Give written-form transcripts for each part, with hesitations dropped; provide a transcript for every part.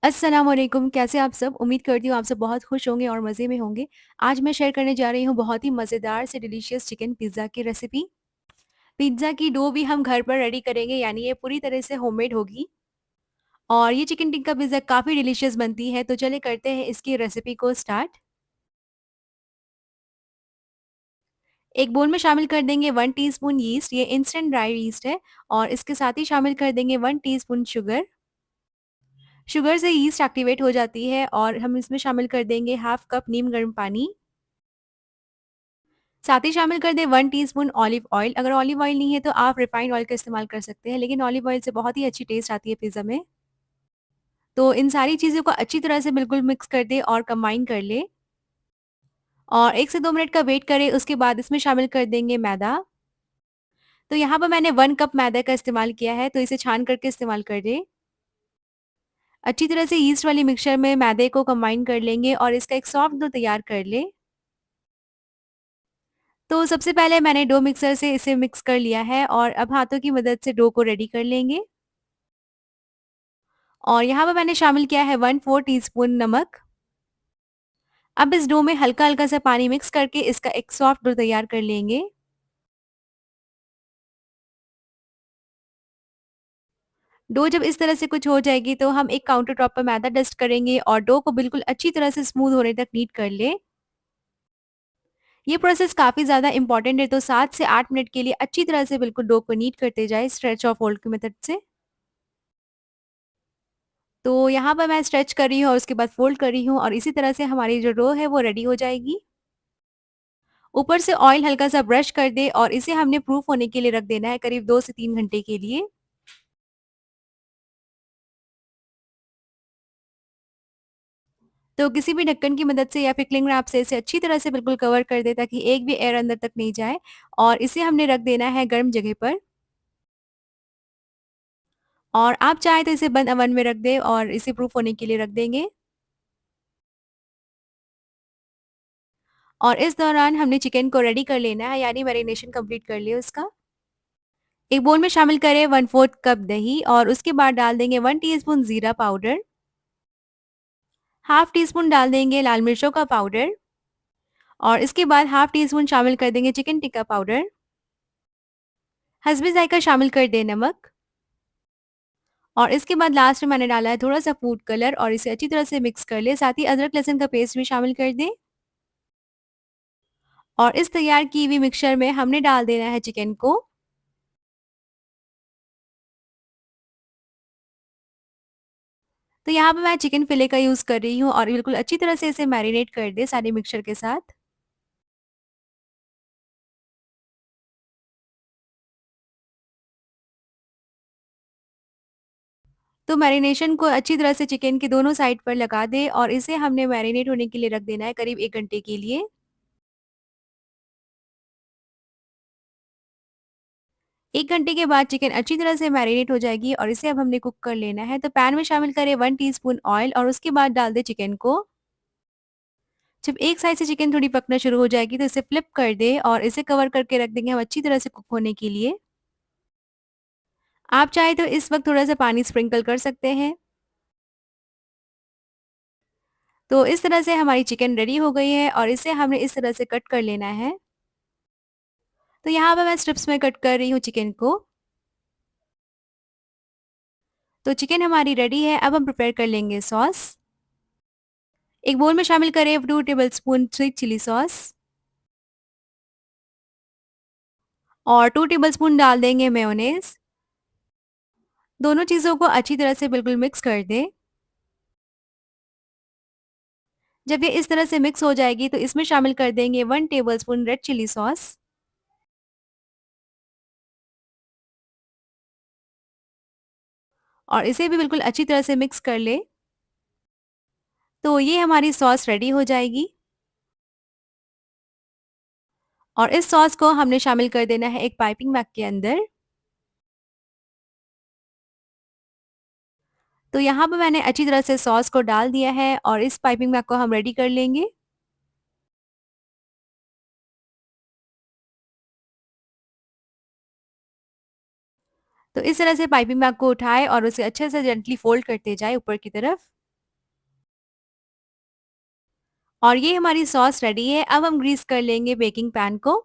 अस्सलाम वालेकुम, कैसे आप सब? उम्मीद करती हूँ आप सब बहुत खुश होंगे और मज़े में होंगे। आज मैं शेयर करने जा रही हूँ बहुत ही मज़ेदार से डिलीशियस चिकन पिज़्ज़ा की रेसिपी। पिज़्ज़ा की डो भी हम घर पर रेडी करेंगे, यानी ये पूरी तरह से होममेड होगी और ये चिकन टिक्का पिज़्ज़ा काफ़ी डिलीशियस बनती है। तो चलिए करते हैं इसकी रेसिपी को स्टार्ट। एक बोल में शामिल कर देंगे 1 टीस्पून यीस्ट, ये इंस्टेंट ड्राई यीस्ट है और इसके साथ ही शामिल कर देंगे 1 टीस्पून शुगर। शुगर से यीस्ट एक्टिवेट हो जाती है और हम इसमें शामिल कर देंगे हाफ कप नीम गर्म पानी। साथ ही शामिल कर दें 1 टीस्पून ऑलिव ऑयल। अगर ऑलिव ऑयल नहीं है तो आप रिफाइंड ऑयल का इस्तेमाल कर सकते हैं, लेकिन ऑलिव ऑयल से बहुत ही अच्छी टेस्ट आती है पिज़्ज़ा में। तो इन सारी चीज़ों को अच्छी तरह से बिल्कुल मिक्स कर दें और कंबाइन कर लें और 1 से 2 मिनट का वेट करें। उसके बाद इसमें शामिल कर देंगे मैदा। तो यहाँ पर मैंने 1 कप मैदा का इस्तेमाल किया है, तो इसे छान करके इस्तेमाल कर दें। अच्छी तरह से यीस्ट वाली मिक्सचर में मैदे को कंबाइन कर लेंगे और इसका एक सॉफ्ट डो तैयार कर लें। तो सबसे पहले मैंने डो मिक्सर से इसे मिक्स कर लिया है और अब हाथों की मदद से डो को रेडी कर लेंगे। और यहाँ पे मैंने शामिल किया है 1/4 टीस्पून नमक। अब इस डो में हल्का-हल्का सा पानी मिक्स करके इसका एक सॉफ्ट डो तैयार कर लेंगे। डो जब इस तरह से कुछ हो जाएगी तो हम एक काउंटर टॉप पर मैदा डस्ट करेंगे और डो को बिल्कुल अच्छी तरह से स्मूथ होने तक नीट कर लें। ये प्रोसेस काफ़ी ज़्यादा इम्पोर्टेंट है, तो 7 से 8 मिनट के लिए अच्छी तरह से बिल्कुल डो को नीट करते जाएँ स्ट्रेच और फोल्ड की मेथड से। तो यहाँ पर मैं स्ट्रेच कर रही हूँ और उसके बाद फोल्ड कर रही हूँ और इसी तरह से हमारी जो डो है वो रेडी हो जाएगी। ऊपर से ऑयल हल्का-सा ब्रश कर दें और इसे हमने प्रूफ होने के लिए रख देना है करीब 2 से 3 घंटे के लिए। तो किसी भी ढक्कन की मदद से या फिर क्लिंग रैप से इसे अच्छी तरह से बिल्कुल कवर कर दें ताकि एक भी एयर अंदर तक नहीं जाए और इसे हमने रख देना है गर्म जगह पर। और आप चाहें तो इसे बंद ओवन में रख दें और इसे प्रूफ होने के लिए रख देंगे। और इस दौरान हमने चिकन को रेडी कर लेना है, यानी मैरिनेशन कंप्लीट कर लिया उसका। एक बोल में शामिल करें 1/4 कप दही और उसके बाद डाल देंगे 1 टीस्पून जीरा पाउडर, हाफ टी स्पून डाल देंगे लाल मिर्चों का पाउडर और इसके बाद हाफ टी स्पून शामिल कर देंगे चिकन टिक्का पाउडर। हस्बे जायका शामिल कर दें नमक और इसके बाद लास्ट में मैंने डाला है थोड़ा-सा फूड कलर और इसे अच्छी तरह से मिक्स कर लें। साथ ही अदरक लहसुन का पेस्ट भी शामिल कर दें और इस तैयार की हुई मिक्सचर में हमने डाल देना है चिकन को। तो यहाँ पे मैं चिकन फिले का यूज़ कर रही हूँ और बिल्कुल अच्छी तरह से इसे मैरिनेट कर दें सारे मिक्सचर के साथ। तो मैरिनेशन को अच्छी तरह से चिकन के दोनों साइड पर लगा दें और इसे हमने मैरिनेट होने के लिए रख देना है करीब 1 घंटे के लिए। 1 घंटे के बाद चिकन अच्छी तरह से मैरिनेट हो जाएगी और इसे अब हमने कुक कर लेना है। तो पैन में शामिल करें 1 टीस्पून ऑयल और उसके बाद डाल दें चिकन को। जब एक साइड से चिकन थोड़ी पकना शुरू हो जाएगी तो इसे फ्लिप कर दें और इसे कवर करके रख देंगे हम अच्छी तरह से कुक होने के लिए। आप चाहें तो इस वक्त थोड़ा-सा पानी स्प्रिंकल कर सकते हैं। तो इस तरह से हमारी चिकन रेडी हो गई है और इसे हमने इस तरह से कट कर लेना है। तो यहाँ पे मैं स्ट्रिप्स में कट कर रही हूँ चिकन को। तो चिकन हमारी रेडी है, अब हम प्रिपेयर कर लेंगे सॉस। एक बोल में शामिल करें 2 टेबलस्पून स्वीट चिली सॉस और 2 टेबलस्पून डाल देंगे मेयोनेज़। दोनों चीज़ों को अच्छी तरह से बिल्कुल मिक्स कर दें। जब ये इस तरह से मिक्स हो जाएगी तो इसमें शामिल कर देंगे 1 टेबलस्पून रेड चिली सॉस और इसे भी बिल्कुल अच्छी तरह से मिक्स कर लें। तो ये हमारी सॉस रेडी हो जाएगी और इस सॉस को हमने शामिल कर देना है एक पाइपिंग बैग के अंदर। तो यहाँ पे मैंने अच्छी तरह से सॉस को डाल दिया है और इस पाइपिंग बैग को हम रेडी कर लेंगे। तो इस तरह से पाइपिंग बैग को उठाएँ और उसे अच्छे से जेंटली फोल्ड करते जाएँ ऊपर की तरफ। और ये हमारी सॉस रेडी है। अब हम ग्रीस कर लेंगे बेकिंग पैन को।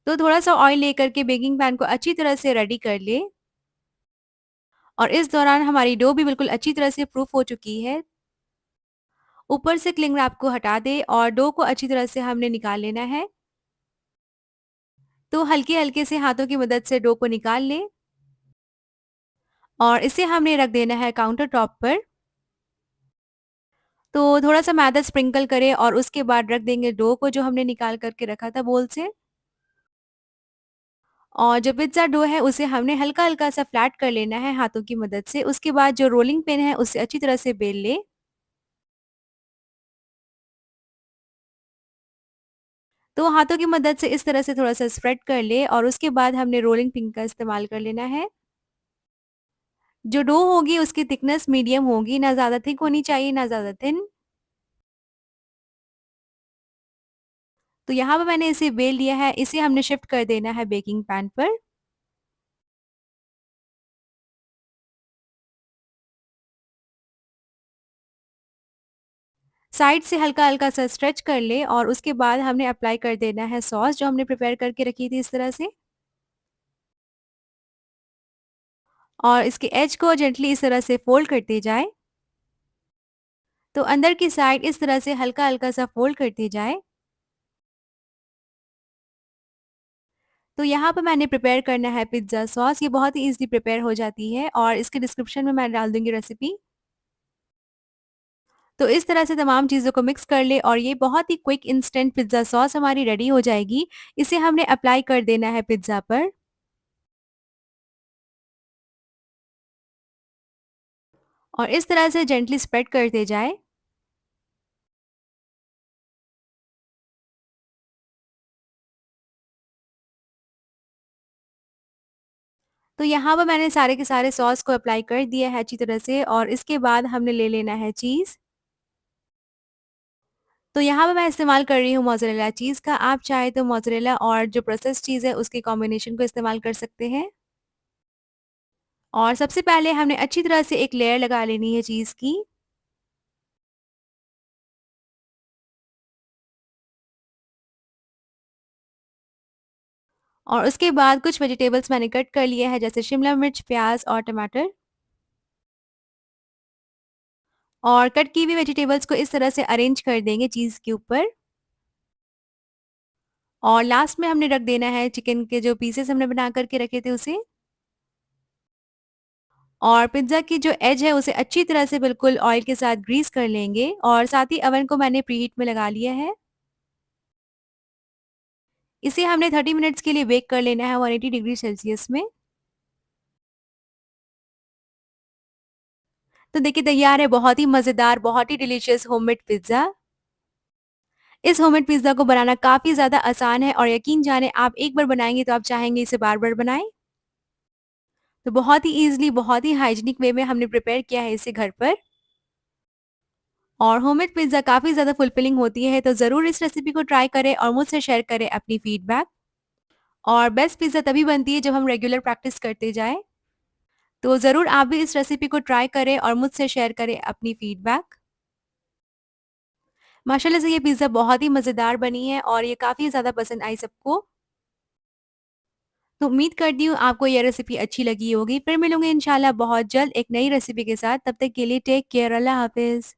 तो थोड़ा-सा ऑयल लेकर के बेकिंग पैन को अच्छी तरह से रेडी कर लें। और इस दौरान हमारी डो भी बिल्कुल अच्छी तरह से प्रूफ हो चुकी है। ऊपर से क्लिंग रैप को हटा दें और डो को अच्छी तरह से हमने निकाल लेना है। तो हल्के-हल्के से हाथों की मदद से डो को निकाल लें और इसे हमने रख देना है काउंटर टॉप पर। तो थोड़ा-सा मैदा स्प्रिंकल करें और उसके बाद रख देंगे डो को जो हमने निकाल कर के रखा था बोल से। और जो पिज़्ज़ा डो है उसे हमने हल्का-हल्का सा फ्लैट कर लेना है हाथों की मदद से। उसके बाद जो रोलिंग पिन है उससे अच्छी तरह से बेल लें। तो हाथों की मदद से इस तरह से थोड़ा-सा स्प्रेड कर लें और उसके बाद हमने रोलिंग पिन का इस्तेमाल कर लेना है। जो डो होगी उसकी थिकनेस मीडियम होगी, ना ज़्यादा थिक होनी चाहिए, ना ज़्यादा थिन। तो यहाँ पे मैंने इसे बेल लिया है, इसे हमने शिफ्ट कर देना है बेकिंग पैन पर। साइड से हल्का-हल्का सा स्ट्रेच कर लें और उसके बाद हमने अप्लाई कर देना है सॉस जो हमने प्रिपेयर करके रखी थी इस तरह से। और इसके एज को जेंटली इस तरह से फोल्ड करते जाएँ। तो अंदर की साइड इस तरह से हल्का-हल्का सा फोल्ड करते जाएँ। तो यहाँ पे मैंने प्रिपेयर करना है पिज़्ज़ा सॉस, ये बहुत ही ईज़िली प्रिपेयर हो जाती है और इसके डिस्क्रिप्शन में मैं डाल दूँगी रेसिपी। तो इस तरह से तमाम चीज़ों को मिक्स कर लें और ये बहुत ही क्विक इंस्टेंट पिज़्ज़ा सॉस हमारी रेडी हो जाएगी। इसे हमने अप्लाई कर देना है पिज़्ज़ा पर और इस तरह से जेंटली स्प्रेड करते जाएँ। तो यहाँ पर मैंने सारे के सारे सॉस को अप्लाई कर दिया है अच्छी तरह से और इसके बाद हमने ले लेना है चीज़। तो यहाँ पे मैं इस्तेमाल कर रही हूँ मोज़रेला चीज़ का, आप चाहे तो मोज़रेला और जो प्रोसेस्ड चीज़ है उसके कॉम्बिनेशन को इस्तेमाल कर सकते हैं। और सबसे पहले हमने अच्छी तरह से एक लेयर लगा लेनी है चीज़ की। और उसके बाद कुछ वेजिटेबल्स मैंने कट कर लिए हैं जैसे शिमला मिर्च, प्याज़ और टमाटर। और कट की हुई वेजिटेबल्स को इस तरह से अरेंज कर देंगे चीज़ के ऊपर। और लास्ट में हमने रख देना है चिकन के जो पीसेस हमने बना कर के रखे थे उसे। और पिज़्ज़ा की जो एज है उसे अच्छी तरह से बिल्कुल ऑयल के साथ ग्रीस कर लेंगे और साथ ही ओवन को मैंने प्रीहीट में लगा लिया है। इसे हमने 30 मिनट्स के लिए बेक कर लेना है 180 डिग्री सेल्सियस में। तो देखिए तैयार है बहुत ही मज़ेदार, बहुत ही डिलीशियस होममेड पिज़्ज़ा। इस होममेड पिज़्ज़ा को बनाना काफ़ी ज़्यादा आसान है और यकीन जाने आप एक बार बनाएँगे तो आप चाहेंगे इसे बार-बार बनाएँ। तो बहुत ही ईज़िली, बहुत ही हाइजीनिक वे में हमने प्रिपेयर किया है इसे घर पर। और होममेड पिज़्ज़ा काफ़ी ज़्यादा फुलफिलिंग होती है, तो ज़रूर इस रेसिपी को ट्राई करें और मुझसे शेयर करें अपनी फीडबैक। और बेस्ट पिज़्ज़ा तभी बनती है जब हम रेगुलर प्रैक्टिस करते जाएँ। तो ज़रूर आप भी इस रेसिपी को ट्राई करें और मुझसे शेयर करें अपनी फीडबैक। माशाल्लाह से ये पिज़्ज़ा बहुत ही मज़ेदार बनी है और ये काफ़ी ज़्यादा पसंद आई सबको। तो उम्मीद करती हूँ आपको ये रेसिपी अच्छी लगी होगी। फिर मिलूँगी इंशाल्लाह बहुत जल्द एक नई रेसिपी के साथ। तब तक के लिए टेक केयर, अल्लाह हाफ़िज़।